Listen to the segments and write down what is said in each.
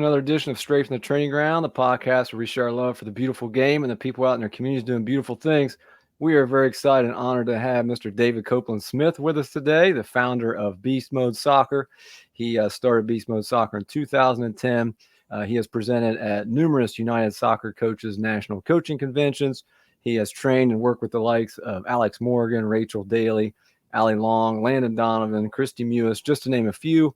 Another edition of Straight from the Training Ground, the podcast where we share our love for the beautiful game and the people out in their communities doing beautiful things. We are very excited and honored to have Mr. David Copeland Smith with us today, the founder of Beast Mode Soccer. He started Beast Mode Soccer in 2010. He has presented at numerous United Soccer Coaches National Coaching Conventions. He has trained and worked with the likes of Alex Morgan, Rachel Daly, Allie Long, Landon Donovan, Christy Mewis, just to name a few.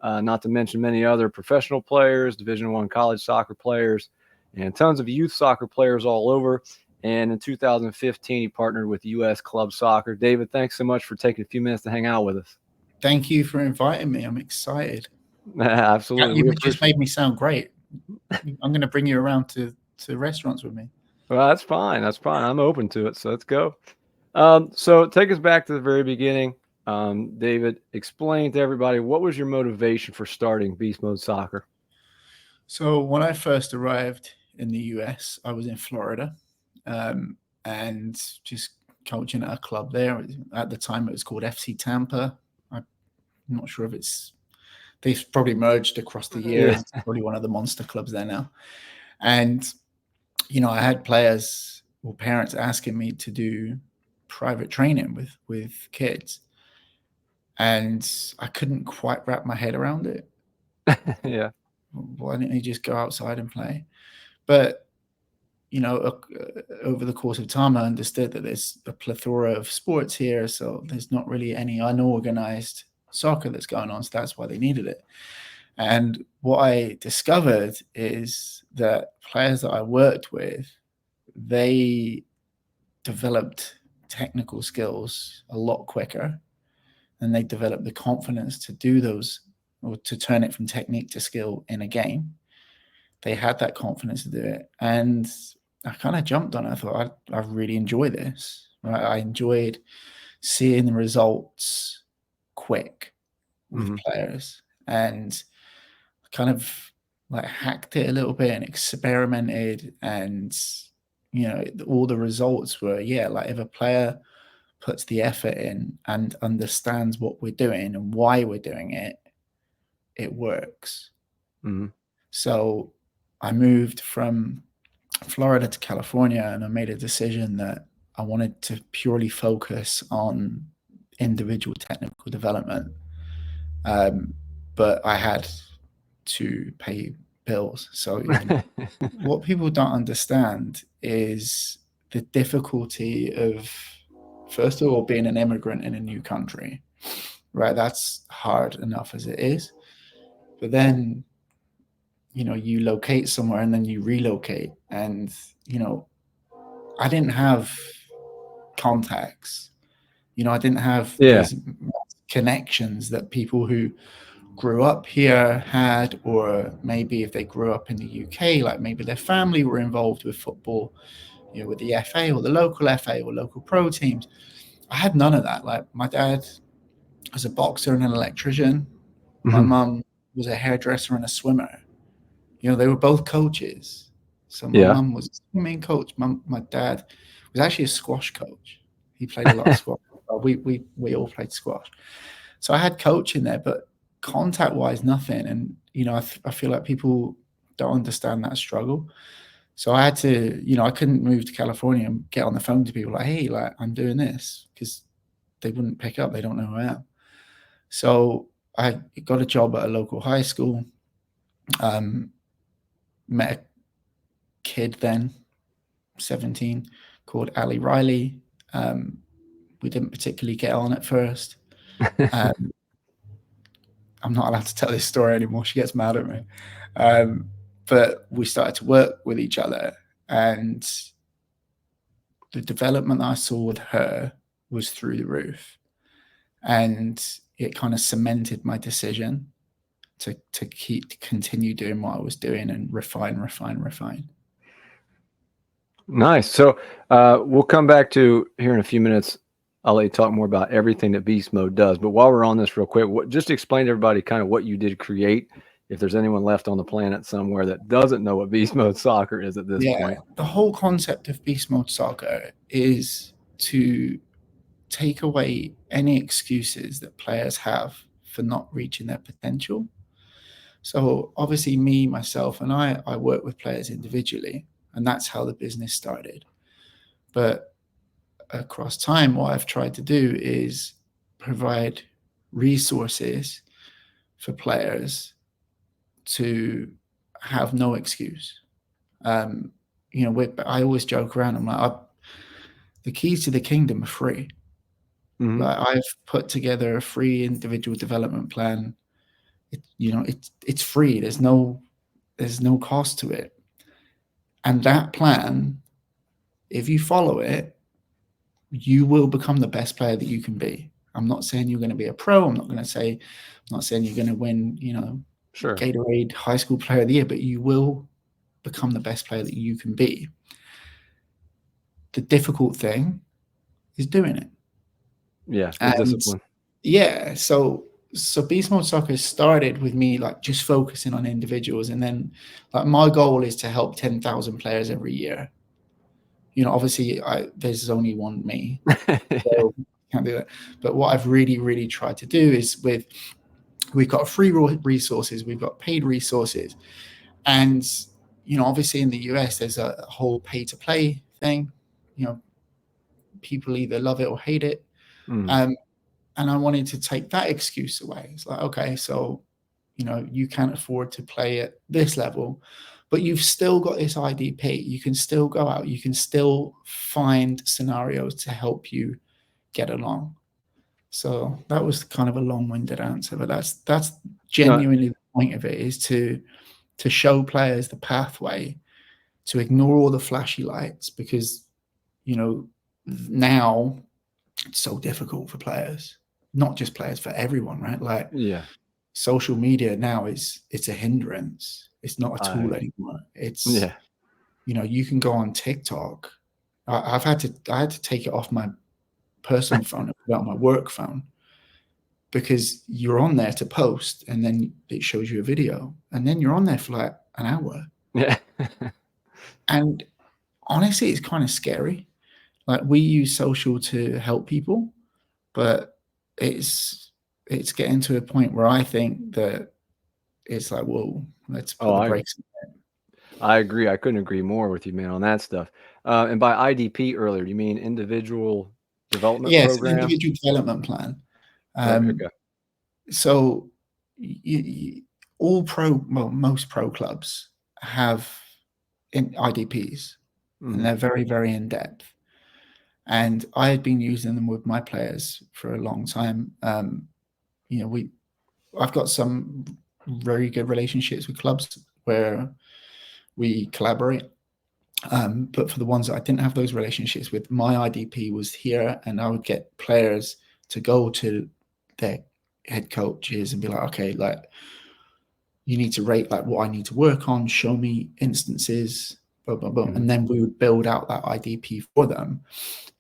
Not to mention many other professional players, Division I college soccer players, and tons of youth soccer players all over. And in 2015, he partnered with US Club Soccer. David, thanks so much for taking a few minutes to hang out with us. Thank you for inviting me. I'm excited. Absolutely. You just made me sound great. I'm going to bring you around to restaurants with me. Well, that's fine. That's fine. I'm open to it. So let's go. So take us back to the very beginning. David, explain to everybody, what was your motivation for starting Beast Mode Soccer? So when I first arrived in the US, I was in Florida and just coaching at a club there. At the time, it was called FC Tampa. I'm not sure if they've probably merged across the years. Yeah. It's probably one of the monster clubs there now. And, I had players or parents asking me to do private training with kids. And I couldn't quite wrap my head around it. Yeah. Why didn't he just go outside and play? But, over the course of time, I understood that there's a plethora of sports here. So there's not really any unorganized soccer that's going on. So that's why they needed it. And what I discovered is that players that I worked with, they developed technical skills a lot quicker. And they developed the confidence to do those, or to turn it from technique to skill in a game. They had that confidence to do it. And I kind of jumped on it. I thought, I really enjoy this. Right? I enjoyed seeing the results quick with players. And kind of like hacked it a little bit and experimented. And, all the results were, like if a player puts the effort in and understands what we're doing and why we're doing it, it works. So I moved from Florida to California, and I made a decision that I wanted to purely focus on individual technical development. But I had to pay bills. So what people don't understand is the difficulty of, first of all, being an immigrant in a new country, right? That's hard enough as it is. But then, you locate somewhere and then you relocate. And, I didn't have contacts. I didn't have these connections that people who grew up here had, or maybe if they grew up in the UK, like maybe their family were involved with football, with the FA or the local FA or local pro teams. I had none of that. Like my dad was a boxer and an electrician. My mum was a hairdresser and a swimmer. They were both coaches. So my mum was a swimming coach. My dad was actually a squash coach. He played a lot of squash. We all played squash. So I had coaching there, but contact-wise, nothing. And, I feel like people don't understand that struggle. So I had to, I couldn't move to California and get on the phone to people like, hey, like I'm doing this, because they wouldn't pick up. They don't know who I am. So I got a job at a local high school, met a kid then, 17, called Ali Riley. We didn't particularly get on at first. I'm not allowed to tell this story anymore. She gets mad at me. But we started to work with each other, and the development I saw with her was through the roof. And it kind of cemented my decision to continue doing what I was doing and refine. Nice. So we'll come back to here in a few minutes. I'll let you talk more about everything that Beast Mode does. But while we're on this real quick, just explain to everybody kind of what you did create, if there's anyone left on the planet somewhere that doesn't know what Beast Mode Soccer is at this point. The whole concept of Beast Mode Soccer is to take away any excuses that players have for not reaching their potential. So obviously me, myself, and I work with players individually, and that's how the business started. But across time, what I've tried to do is provide resources for players to have no excuse. I always joke around. I'm like, the keys to the kingdom are free. Mhm. Like, I've put together a free individual development plan. It's free. There's no cost to it. And that plan, if you follow it, you will become the best player that you can be. I'm not saying you're going to be a pro. I'm not saying you're going to win, Sure. Gatorade High School Player of the Year, but you will become the best player that you can be. The difficult thing is doing it. Yeah, the And discipline. yeah, so Beast Mode Soccer started with me like just focusing on individuals, and then like my goal is to help 10,000 players every year. Obviously there's only one me, so can't do that. But what I've really, really tried to do is we've got free resources, we've got paid resources, and obviously in the US there's a whole pay to play thing. People either love it or hate it. And I wanted to take that excuse away. It's like, okay, so you can't afford to play at this level, but you've still got this IDP. You can still go out. You can still find scenarios to help you get along. So that was kind of a long-winded answer, but that's genuinely the point of it, is to show players the pathway, to ignore all the flashy lights, because now it's so difficult for players, not just players, for everyone, right? Like, Yeah. social media now it's a hindrance. It's not a tool anymore. It's you can go on TikTok. I had to take it off my personal phone and put it on my work phone, because you're on there to post, and then it shows you a video, and then you're on there for like an hour. Yeah. And honestly, it's kind of scary. Like, we use social to help people, but it's getting to a point where I think that it's like, whoa, let's put the brakes on it. I agree. I couldn't agree more with you, man, on that stuff. And by IDP earlier, do you mean individual development Yes, program? individual development plan. Okay. So most pro clubs have IDPs, and they're very, very in depth. And I had been using them with my players for a long time. I've got some very good relationships with clubs where we collaborate. But for the ones that I didn't have those relationships with, my IDP was here, and I would get players to go to their head coaches and be like, okay, like, you need to rate like what I need to work on, show me instances, blah, blah, blah. And then we would build out that IDP for them.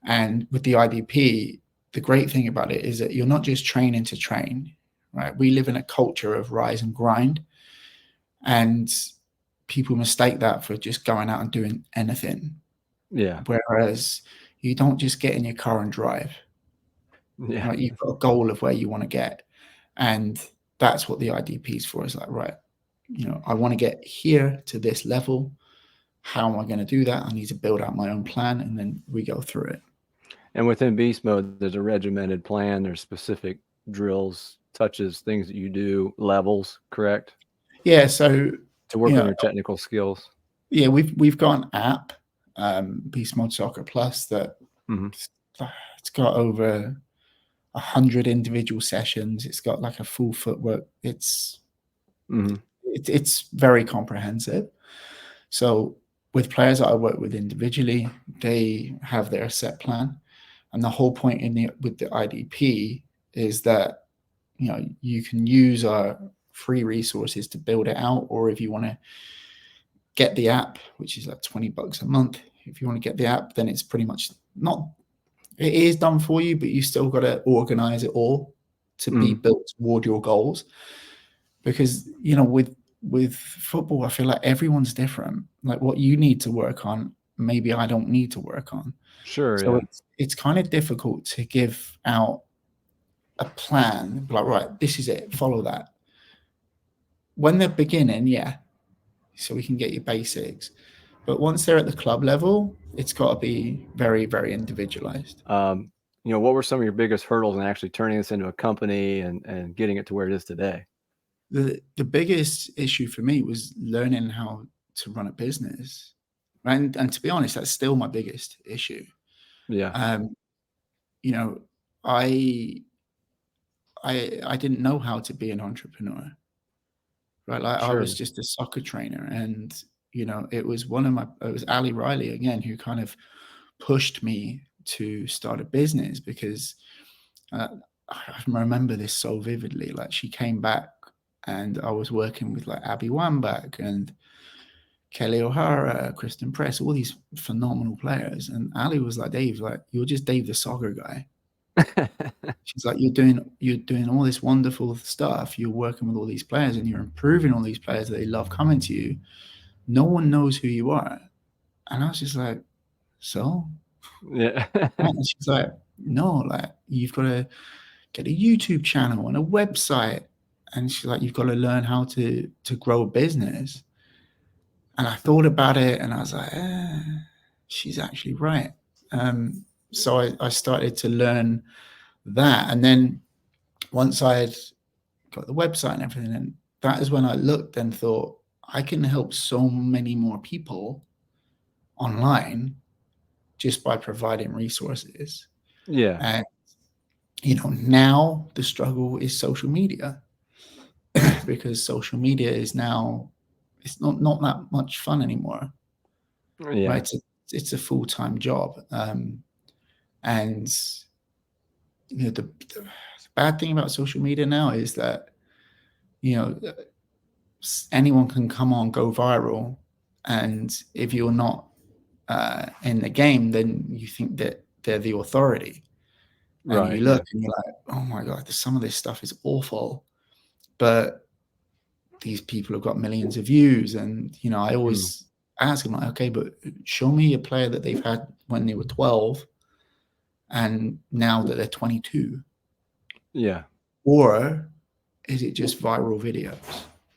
And with the IDP, the great thing about it is that you're not just training to train, right? We live in a culture of rise and grind, and people mistake that for just going out and doing anything. Yeah. Whereas you don't just get in your car and drive. Yeah. Right? You've got a goal of where you want to get. And that's what the IDP is for. Is like, right, I want to get here to this level. How am I going to do that? I need to build out my own plan, and then we go through it. And within beast mode, there's a regimented plan. There's specific drills, touches, things that you do, levels, correct? Yeah. So to work on your technical skills. Yeah, we've got an app, Beast Mode Soccer Plus, that it's got over 100 individual sessions. It's got like a full footwork. It's very comprehensive. So with players that I work with individually, they have their set plan, and the whole point with the IDP is that you can use our free resources to build it out, or if you want to get the app, which is like $20 a month, if you want to get the app, then it's pretty much it is done for you, but you still got to organize it all to be built toward your goals. Because with football, I feel like everyone's different. Like, what you need to work on, maybe I don't need to work on. Sure. So it's kind of difficult to give out a plan, like, right, this is it, follow that. when they're beginning, yeah, so we can get your basics. But once they're at the club level, it's got to be very, very individualized. What were some of your biggest hurdles in actually turning this into a company and getting it to where it is today? The biggest issue for me was learning how to run a business. And to be honest, that's still my biggest issue. Yeah. I didn't know how to be an entrepreneur, right? Like I Sure. was just a soccer trainer, and it was Ali Riley again who kind of pushed me to start a business, because I remember this so vividly. Like, she came back and I was working with like Abby Wambach and Kelly O'Hara, Kristen Press, all these phenomenal players. And Ali was like, Dave, like, you're just Dave the soccer guy. She's like, you're doing all this wonderful stuff. You're working with all these players and you're improving all these players that they love coming to you. No one knows who you are. And I was just like, so? Yeah. And she's like, no, like, you've got to get a YouTube channel and a website. And she's like, you've got to learn how to grow a business. And I thought about it and I was like, she's actually right. So I started to learn that. And then once I had got the website and everything, and that is when I looked and thought, I can help so many more people online just by providing resources. Yeah. And now the struggle is social media, because social media is now, it's not that much fun anymore. Yeah. Right? It's a full-time job. And the bad thing about social media now is that anyone can come on, go viral, and if you're not in the game, then you think that they're the authority. And Right. you look and you're like, oh my God, some of this stuff is awful. But these people have got millions of views. And, I always ask them, like, okay, but show me a player that they've had when they were 12 and now that they're 22. Yeah. Or is it just viral videos?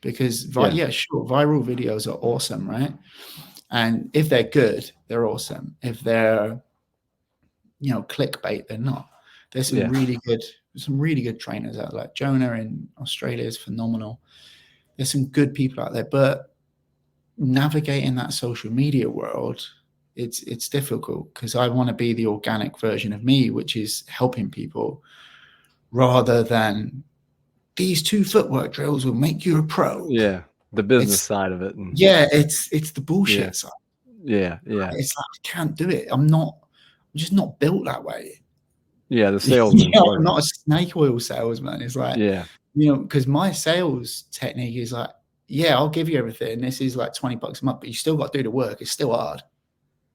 Because, yeah, sure, viral videos are awesome, right? And if they're good, they're awesome. If they're, clickbait, they're not. There's some really good trainers out, like Jonah in Australia is phenomenal. There's some good people out there, but navigating that social media world, it's difficult, because I want to be the organic version of me, which is helping people, rather than these 2 footwork drills will make you a pro. Yeah. The business side of it. It's the bullshit side. Yeah. It's like, I can't do it. I'm just not built that way. Yeah, the salesman. I'm not a snake oil salesman. It's like, yeah, because my sales technique is like, yeah, I'll give you everything. This is like $20 a month, but you still got to do the work. It's still hard.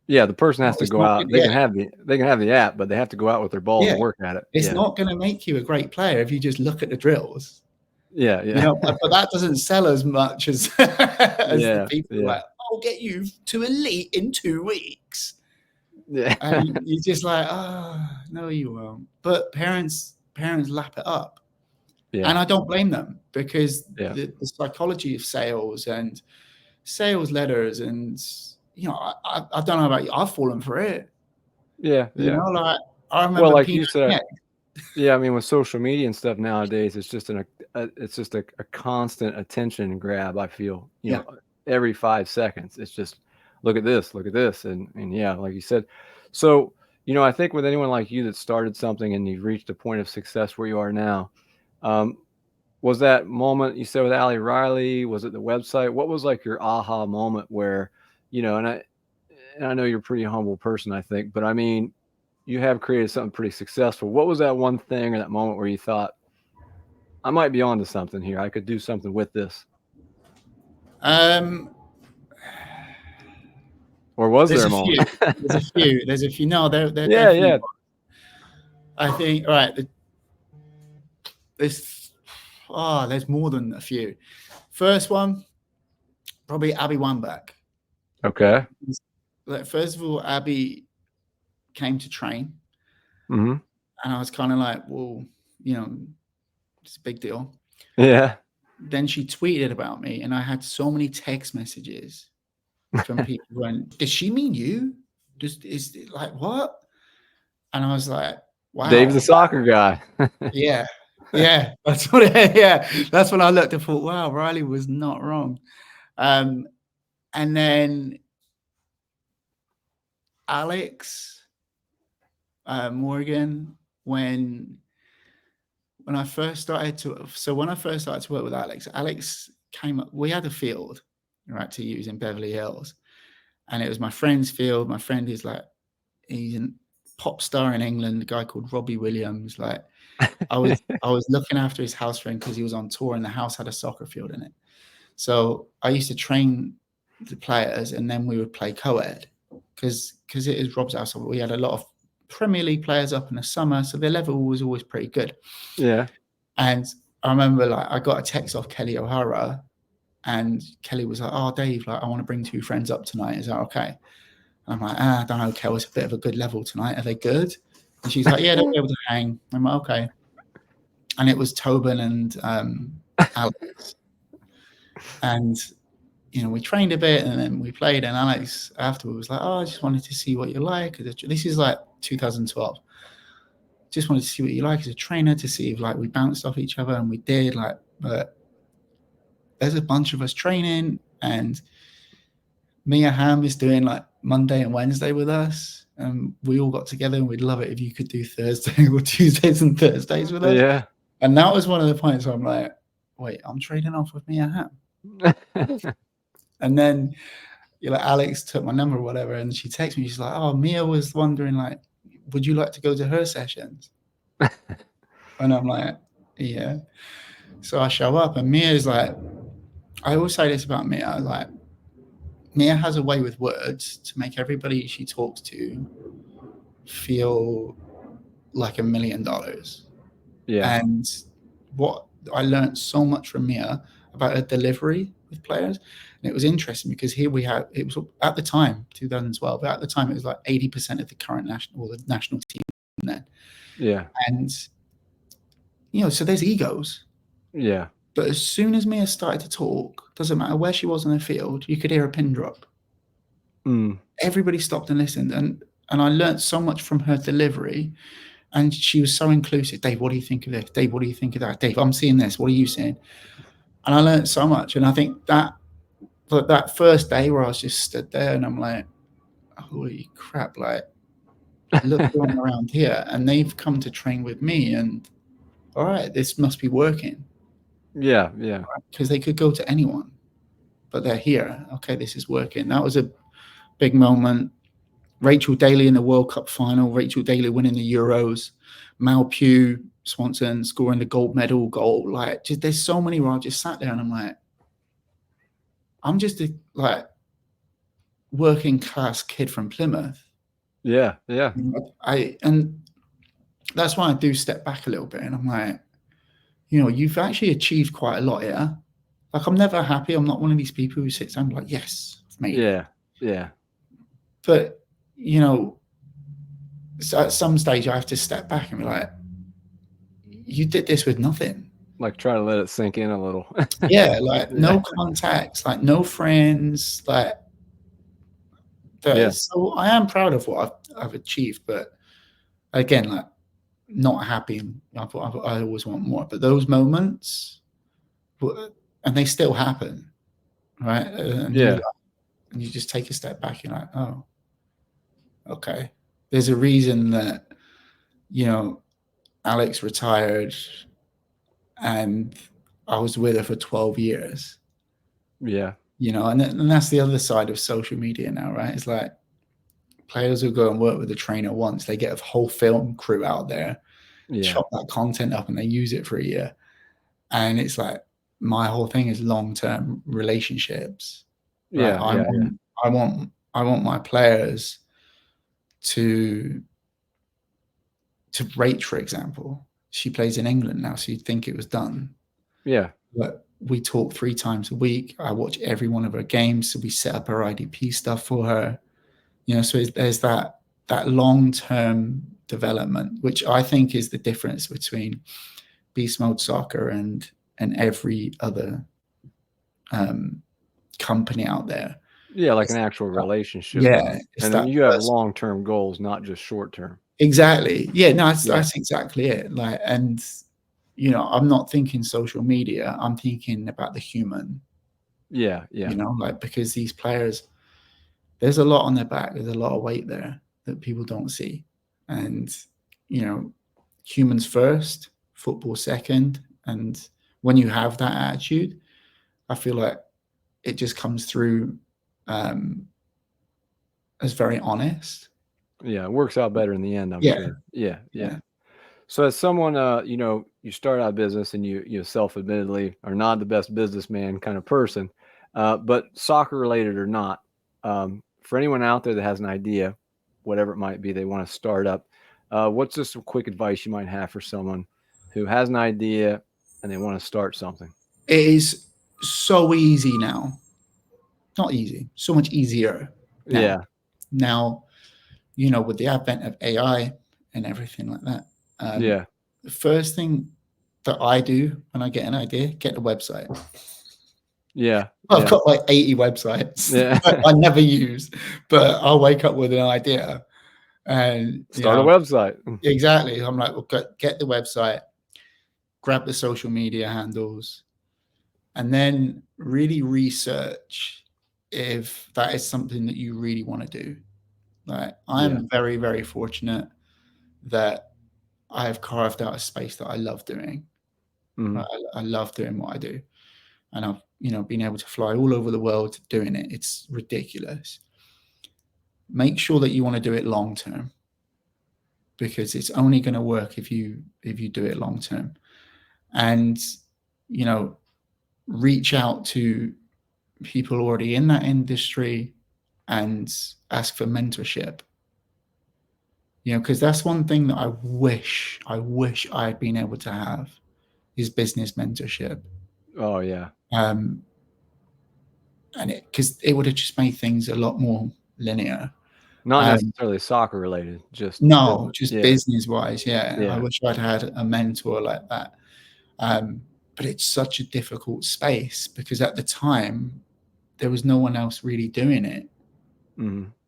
Yeah, the person has to go out. They can have the app, but they have to go out with their balls and work at it. It's not going to make you a great player if you just look at the drills. Yeah. But that doesn't sell as much as the people like, I'll get you to elite in 2 weeks. Yeah. And you're just like, no, you won't. But parents lap it up. Yeah. And I don't blame them, because the psychology of sales and sales letters, and I don't know about you, I've fallen for it. Yeah. Like, I remember. Well, like you said, I mean, with social media and stuff nowadays, it's just a constant attention grab. I feel, every 5 seconds, it's just look at this, and yeah, like you said. So, I think with anyone like you that started something and you've reached a point of success where you are now, was that moment you said with Ali Riley? Was it the website? What was like your aha moment where, and I know you're a pretty humble person, I think, but I mean, you have created something pretty successful. What was that one thing or that moment where you thought, I might be onto something here. I could do something with this? Or was there a moment? There's a few. No, there yeah. I think, right. There's more than a few. First one, probably Abby Wambach. Okay. First of all, Abby came to train. Mm-hmm. And I was kind of like, well, it's a big deal. Yeah. then she tweeted about me, and I had so many text messages from people going, "Does she mean you? Is it like what?" And I was like, "Wow, Dave's a soccer guy." yeah, that's what. That's when I looked and thought, "Wow, Riley was not wrong." And then Alex Morgan, when I first started to work with Alex came up. We had a field, right, to use in Beverly Hills, and it was my friend's field. My friend is like, he's a pop star in England, a guy called Robbie Williams. Like, I was looking after his house friend because he was on tour, and the house had a soccer field in it. So I used to train the players, and then we would play co-ed because it is Rob's house. So we had a lot of Premier League players up in the summer, so their level was always pretty good. Yeah. And I remember, like, I got a text off Kelly O'Hara, and Kelly was like, "Oh, Dave, like, I want to bring 2 friends up tonight. Is that okay?" And I'm like, I don't know, Kel, it's a bit of a good level tonight. Are they good? And she's like, "Yeah, they'll be able to hang." I'm like, "Okay." And it was Tobin and Alex. And, we trained a bit, and then we played, and Alex afterwards was like, "Oh, I just wanted to see what you like." This is like 2012. Just wanted to see what you like as a trainer, to see if, like, we bounced off each other, and we did. Like, but there's a bunch of us training, and Mia Hamm is doing like Monday and Wednesday with us, and we all got together, and we'd love it if you could do Thursday or Tuesdays and Thursdays with us. Yeah. And that was one of the points where I'm like, wait, I'm trading off with Mia Hamm. And then, Alex took my number or whatever, and she texted me. She's like, "Oh, Mia was wondering, like, would you like to go to her sessions?" And I'm like, "Yeah." So I show up, and Mia is like, I always say this about Mia, like, Mia has a way with words to make everybody she talks to feel like $1 million. Yeah. And what I learned so much from Mia about her delivery with players. And it was interesting because here we have, it was at the time, 2012, but at the time it was like 80% of the current national team then. Yeah. And, so there's egos. Yeah. But as soon as Mia started to talk, doesn't matter where she was on the field, you could hear a pin drop. Everybody stopped and listened. And I learned so much from her delivery. And she was so inclusive. "Dave, what do you think of this? Dave, what do you think of that? Dave, I'm seeing this. What are you seeing?" And I learned so much. And I think that first day where I was just stood there and I'm like, holy crap, like, look going around here. And they've come to train with me. And all right, this must be working. Yeah. Yeah. Because they could go to anyone, but they're here. Okay, this is working. That was a big moment. Rachel Daly in the World Cup final, Rachel Daly winning the Euros, Mal Pugh Swanson scoring the gold medal goal. Like, just, there's so many where I just sat there and I'm like, I'm just a, like, working class kid from Plymouth. Yeah. Yeah. And that's why I do step back a little bit and I'm like, you've actually achieved quite a lot here. Like, I'm never happy. I'm not one of these people who sits down like, yes, I've made it. Yeah. Yeah. But, so at some stage I have to step back and be like, you did this with nothing. Like, try to let it sink in a little. Yeah, like, no contacts, like, no friends, like. Yeah. So I am proud of what I've achieved, but again, like, not happy. I always want more, but those moments, and they still happen, right? And you just take a step back. You're like, oh, okay. There's a reason that Alex retired, and I was with her for 12 years. Yeah. And that's the other side of social media now, right? It's like, players who go and work with the trainer once, they get a whole film crew out there, chop that content up, and they use it for a year. And it's like, my whole thing is long-term relationships. Right? I want my players to rate, for example. She plays in England now, so you'd think it was done. Yeah. But we talk 3 times a week. I watch every one of her games. So we set up her IDP stuff for her. So there's that long-term development, which I think is the difference between beast mode soccer and and every other company out there. Yeah, like an actual relationship. Yeah, and then you have long-term goals, not just short-term. Exactly. Yeah, no, that's exactly it. Like, and you know, I'm not thinking social media. I'm thinking about the human. Yeah. You know, like, because these players, there's a lot on their back. There's a lot of weight there that people don't see. And, you know, humans first, football second. And when you have that attitude, I feel like it just comes through as very honest. Yeah, it works out better in the end, I'm sure. Yeah. So as someone, you know, you start out business and you self-admittedly are not the best businessman kind of person, but soccer related or not, for anyone out there that has an idea, whatever it might be, they want to start up, what's just some quick advice you might have for someone who has an idea and they want to start something? It is so easy now. Not easy, so much easier now. Yeah. Now, you know, with the advent of AI and everything like that, the first thing that I do when I get an idea, get the website. Yeah. I've got like 80 websites I never use, but I'll wake up with an idea and start a website. Exactly. I'm like, well, get the website, grab the social media handles, and then really research if that is something that you really want to do. Like, I'm very, very fortunate that I have carved out a space that I love doing. I love doing what I do. And I've, you know, been able to fly all over the world doing it. It's ridiculous. Make sure that you want to do it long term, because it's only going to work if you do it long term. And, you know, reach out to people already in that industry and ask for mentorship. You know, because that's one thing that I wish I had been able to have, is business mentorship. Oh yeah. And because it would have just made things a lot more linear. Not necessarily soccer related, just business wise. Yeah. I wish I'd had a mentor like that. But it's such a difficult space, because at the time there was no one else really doing it.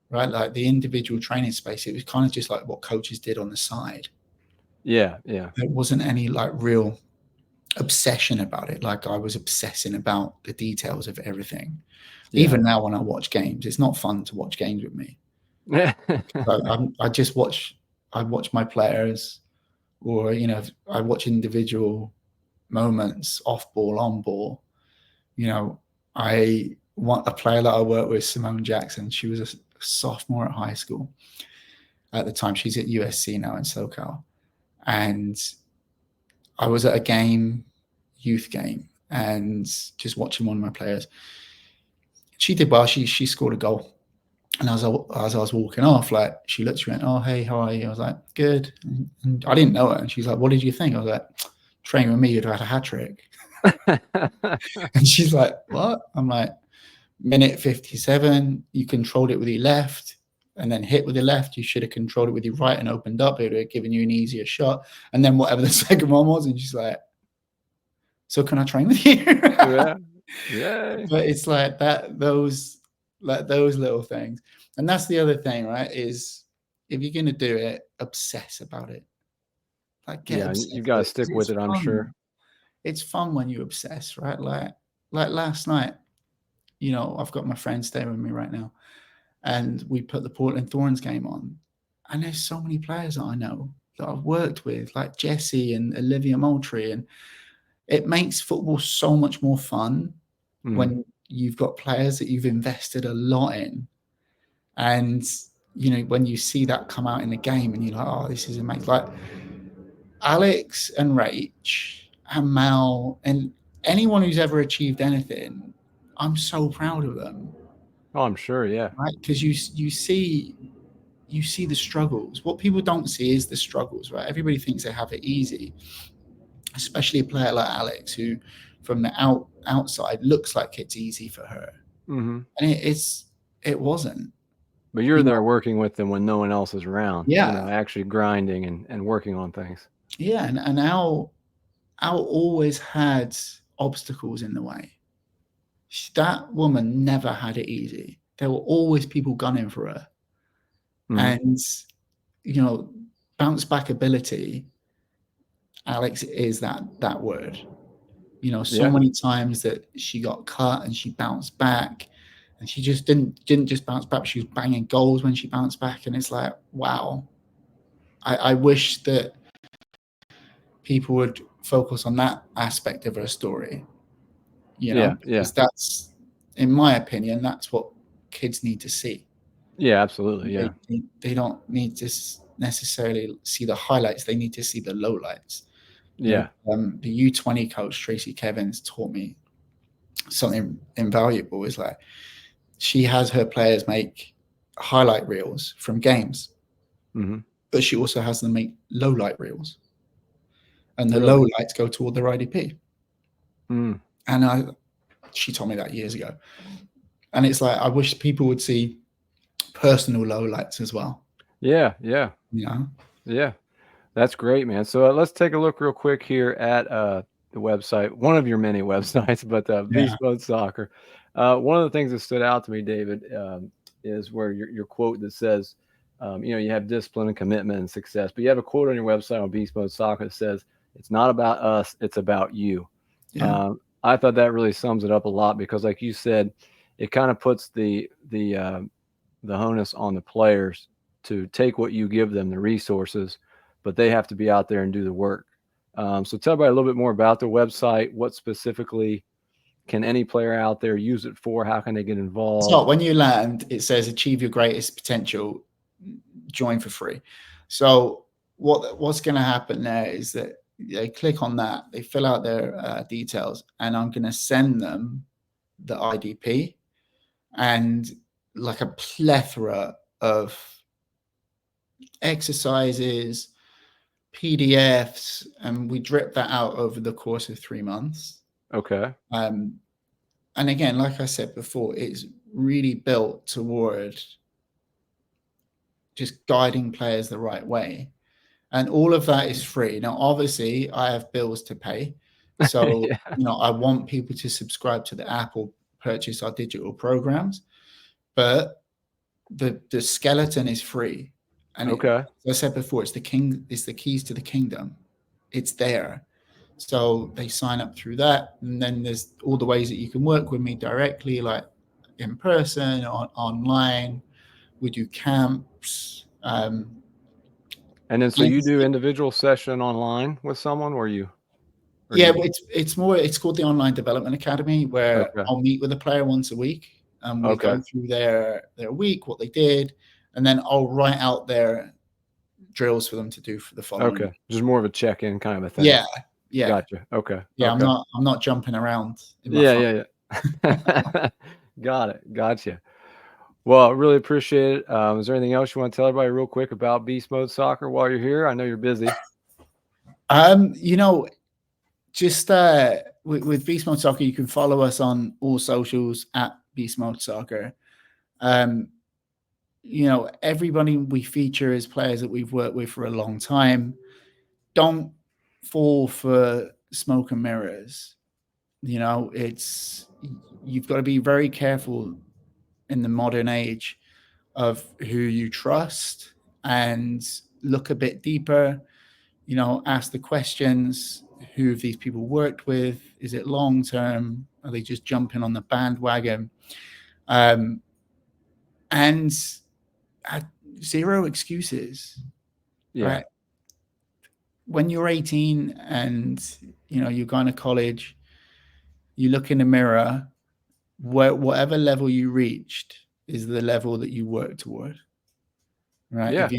Right? Like the individual training space, it was kind of just like what coaches did on the side. Yeah. There wasn't any like real obsession about it. Like, I was obsessing about the details of everything. Even now when I watch games, it's not fun to watch games with me. I watch my players, or, you know, I watch individual moments, off ball, on ball. You know, I want a player that I work with, Simone Jackson. She was a sophomore at high school at the time. She's at USC now in SoCal. And I was at a game, youth game, and just watching one of my players. She did well. She scored a goal. And as I was walking off, like, she looked, she went, "Oh, hey, how are you?" I was like, "Good." And I didn't know her. And she's like, "What did you think?" I was like, "Training with me, you'd have had a hat trick." And she's like, "What?" I'm like, "Minute 57, you controlled it with your left and then hit with your left. You should have controlled it with your right and opened up. It would have given you an easier shot." And then whatever the second one was, and she's like, "So can I train with you?" Yeah. But it's like that, those little things. And that's the other thing, right? Is if you're going to do it, obsess about it. Like, you've got to stick with it. I'm sure it's fun when you obsess, right? Like last night, you know, I've got my friend staying with me right now, and we put the Portland Thorns game on, and there's so many players that I know that I've worked with, like Jesse and Olivia Moultrie, and it makes football so much more fun when you've got players that you've invested a lot in. And, you know, when you see that come out in the game and you're like, "Oh, this is amazing." Like Alex and Rach and Mal and anyone who's ever achieved anything, I'm so proud of them. Oh, I'm sure. Yeah. Right. Because you see the struggles. What people don't see is the struggles, right? Everybody thinks they have it easy, especially a player like Alex, who from the outside looks like it's easy for her. And it wasn't. But you're there working with them when no one else is around. Yeah. You know, actually grinding and working on things. Yeah. And Al always had obstacles in the way. That woman never had it easy. There were always people gunning for her. And, bounce back ability, Alex, is that word. So many times that she got cut and she bounced back, and she just didn't just bounce back. She was banging goals when she bounced back, and it's like, wow. I wish that people would focus on that aspect of her story. Because that's, in my opinion, that's what kids need to see. Yeah, absolutely. Yeah. They don't need to necessarily see the highlights. They need to see the lowlights. Yeah. The U20 coach, Tracy Kevins, taught me something invaluable. Is like, she has her players make highlight reels from games, but she also has them make lowlight reels. And the lowlights go toward their IDP. And she told me that years ago. And it's like, I wish people would see personal lowlights as well. Yeah. Yeah. That's great, man. So let's take a look real quick here at the website, one of your many websites, but Beast Mode Soccer. One of the things that stood out to me, David, is where your quote that says, you have discipline and commitment and success, but you have a quote on your website on Beast Mode Soccer that says, "It's not about us, it's about you." Yeah. I thought that really sums it up a lot, because like you said, it kind of puts the onus on the players to take what you give them, the resources, but they have to be out there and do the work. So tell everybody a little bit more about the website. What specifically can any player out there use it for? How can they get involved? So when you land, it says achieve your greatest potential, join for free. So what's going to happen there is that they click on that, they fill out their details, and I'm going to send them the IDP and like a plethora of exercises, PDFs, and we drip that out over the course of 3 months. Okay. And again, like I said before, it's really built toward just guiding players the right way. And all of that is free. Now, obviously, I have bills to pay. So, I want people to subscribe to the app or purchase our digital programs. But the skeleton is free. And as I said before, it's the keys to the kingdom. It's there. So they sign up through that. And then there's all the ways that you can work with me directly, like in person, online. We do camps. And then, so you do individual session online with someone, or you? It's more. It's called the Online Development Academy, where I'll meet with a player once a week, and we go through their week, what they did, and then I'll write out their drills for them to do for the following. Okay, just more of a check-in kind of a thing. Yeah. Gotcha. Okay. Yeah, I'm not jumping around. Yeah. Got it. Gotcha. Well, I really appreciate it. Is there anything else you want to tell everybody real quick about Beast Mode Soccer while you're here? I know you're busy. Just with Beast Mode Soccer, you can follow us on all socials at Beast Mode Soccer. Everybody we feature is players that we've worked with for a long time. Don't fall for smoke and mirrors. You've got to be very careful in the modern age of who you trust, and look a bit deeper, ask the questions. Who have these people worked with? Is it long-term? Are they just jumping on the bandwagon? And zero excuses. Yeah. Right? When you're 18 and, you're going to college, you look in the mirror, whatever level you reached is the level that you work toward. Right? Yeah. If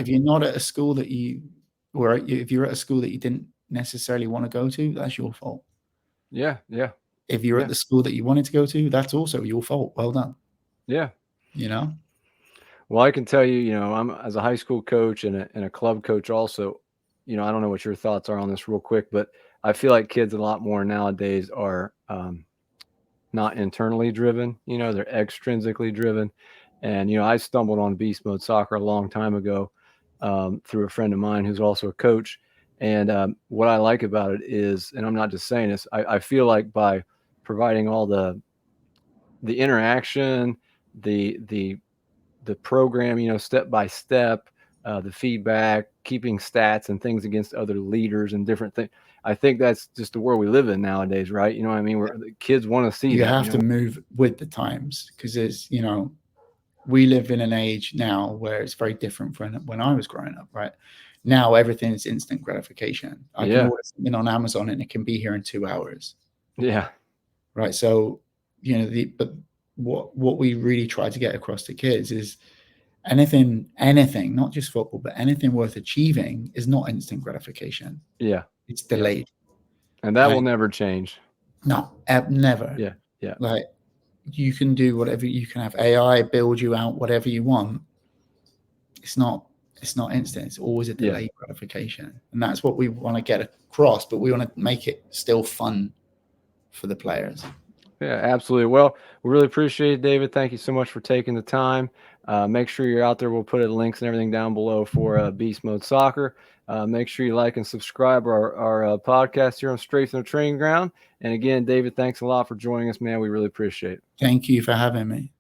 you're not at a school that if you're at a school that you didn't necessarily want to go to, that's your fault. Yeah. If you're at the school that you wanted to go to, that's also your fault. Well done. Yeah. Well, I can tell you, I'm as a high school coach and a club coach also, I don't know what your thoughts are on this real quick, but I feel like kids a lot more nowadays are not internally driven, they're extrinsically driven. And, I stumbled on Beast Mode Soccer a long time ago through a friend of mine who's also a coach. And what I like about it is, and I'm not just saying this, I feel like by providing all the interaction, the program, step by step, the feedback, keeping stats and things against other leaders and different things. I think that's just the world we live in nowadays, right? You know what I mean? Where the kids want to see you that. have to move with the times, because there's, we live in an age now where it's very different from when I was growing up, right? Now everything is instant gratification. I can order something on Amazon and it can be here in 2 hours. Yeah. Right. So, but what we really try to get across to kids is anything, not just football, but anything worth achieving is not instant gratification. Yeah. It's delayed. And that will never change. No, never. Yeah. Yeah. Like, you can do whatever, you can have AI build you out whatever you want. It's not instant. It's always a delayed gratification. And that's what we want to get across, but we want to make it still fun for the players. Yeah, absolutely. Well, we really appreciate it, David. Thank you so much for taking the time. Make sure you're out there. We'll put links and everything down below for Beast Mode Soccer. Make sure you like and subscribe our podcast here on Straight from the Training Ground. And again, David, thanks a lot for joining us, man. We really appreciate it. Thank you for having me.